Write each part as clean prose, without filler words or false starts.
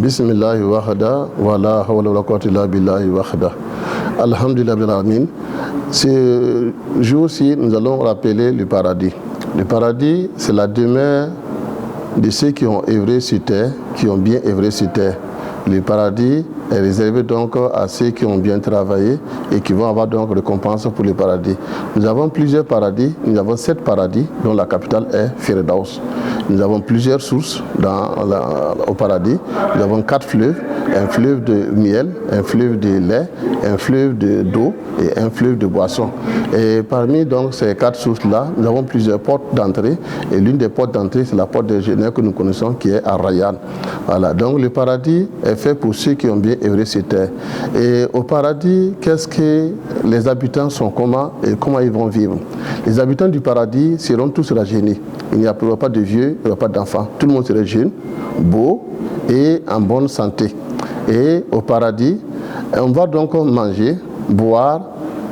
Bismillahi wahda, wa la hawla wa la quwwata illa billahi wahda. Alhamdulillah bil alamin. Ce jour-ci, nous allons rappeler le paradis. Le paradis, c'est la demeure de ceux qui ont œuvré sur terre, qui ont bien œuvré sur terre. Le paradis est réservé donc à ceux qui ont bien travaillé et qui vont avoir donc récompense pour le paradis. Nous avons plusieurs paradis, nous avons 7 paradis dont la capitale est Firdaus. Nous avons plusieurs sources au paradis. Nous avons 4 fleuves, un fleuve de miel, un fleuve de lait, un fleuve d'eau et un fleuve de boisson. Et parmi donc ces 4 sources-là, nous avons plusieurs portes d'entrée. Et l'une des portes d'entrée, c'est la porte de Genève que nous connaissons qui est à Rayyan. Voilà, donc le paradis est fait pour ceux qui ont bien œuvré sur terre. Et au paradis, qu'est-ce que les habitants sont, comment et comment ils vont vivre? Les habitants du paradis seront tous rajeunis. Il n'y aura pas de vieux, il n'y aura pas d'enfants. Tout le monde sera jeune, beau et en bonne santé. Et au paradis, on va donc manger, boire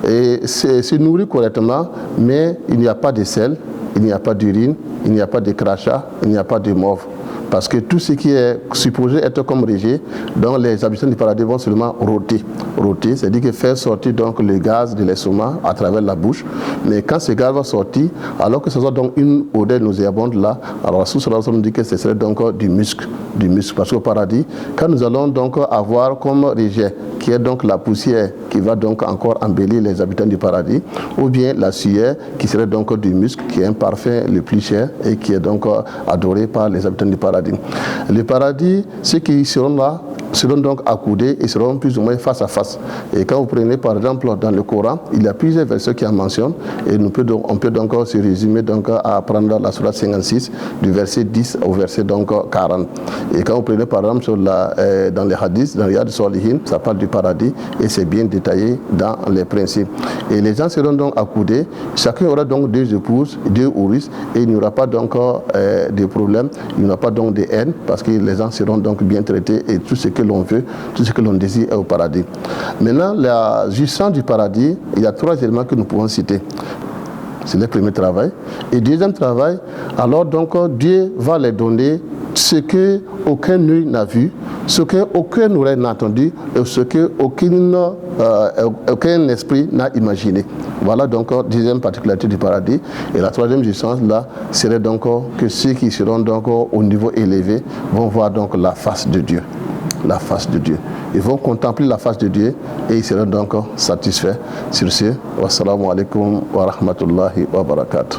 et se nourrir correctement, mais il n'y a pas de sel, il n'y a pas d'urine, il n'y a pas de crachat, il n'y a pas de mauve. Parce que tout ce qui est supposé être comme rejet, donc les habitants du paradis vont seulement rôter. Rôter, c'est-à-dire que faire sortir donc le gaz de l'estomac à travers la bouche. Mais quand ce gaz va sortir, alors que ce soit donc une odeur nauséabonde là, alors sous cela, on dit que ce serait donc du muscle. Parce qu'au paradis, quand nous allons donc avoir comme rejet, qui est donc la poussière qui va donc encore embellir les habitants du paradis, ou bien la sueur qui serait donc du muscle, qui est un parfum le plus cher et qui est donc adoré par les habitants du paradis. Le paradis, ceux qui seront là, seront donc accoudés et seront plus ou moins face à face. Et quand vous prenez par exemple dans le Coran, il y a plusieurs versets qui en mentionnent et on peut donc se résumer donc à prendre la sourate 56 du verset 10 au verset donc 40. Et quand vous prenez par exemple dans les hadiths, dans les Riyad Salihin, ça parle du paradis et c'est bien détaillé dans les principes. Et les gens seront donc accoudés, chacun aura donc 2 épouses, 2 houris et il n'y aura pas donc de problème, il n'y aura pas donc de haine parce que les gens seront donc bien traités et tout ce que l'on veut, tout ce que l'on désire est au paradis. Maintenant, la jouissance du paradis, il y a 3 éléments que nous pouvons citer. C'est le premier travail. Et deuxième travail, alors donc Dieu va les donner ce que aucun œil n'a vu, ce que aucun oreille n'a entendu et ce que aucun esprit n'a imaginé. Voilà donc deuxième particularité du paradis. Et la troisième jouissance là serait donc que ceux qui seront donc au niveau élevé vont voir donc la face de Dieu. La face de Dieu. Ils vont contempler la face de Dieu et ils seront donc satisfaits. Sur ce, wassalamu alaikum wa rahmatullahi wa barakatuh.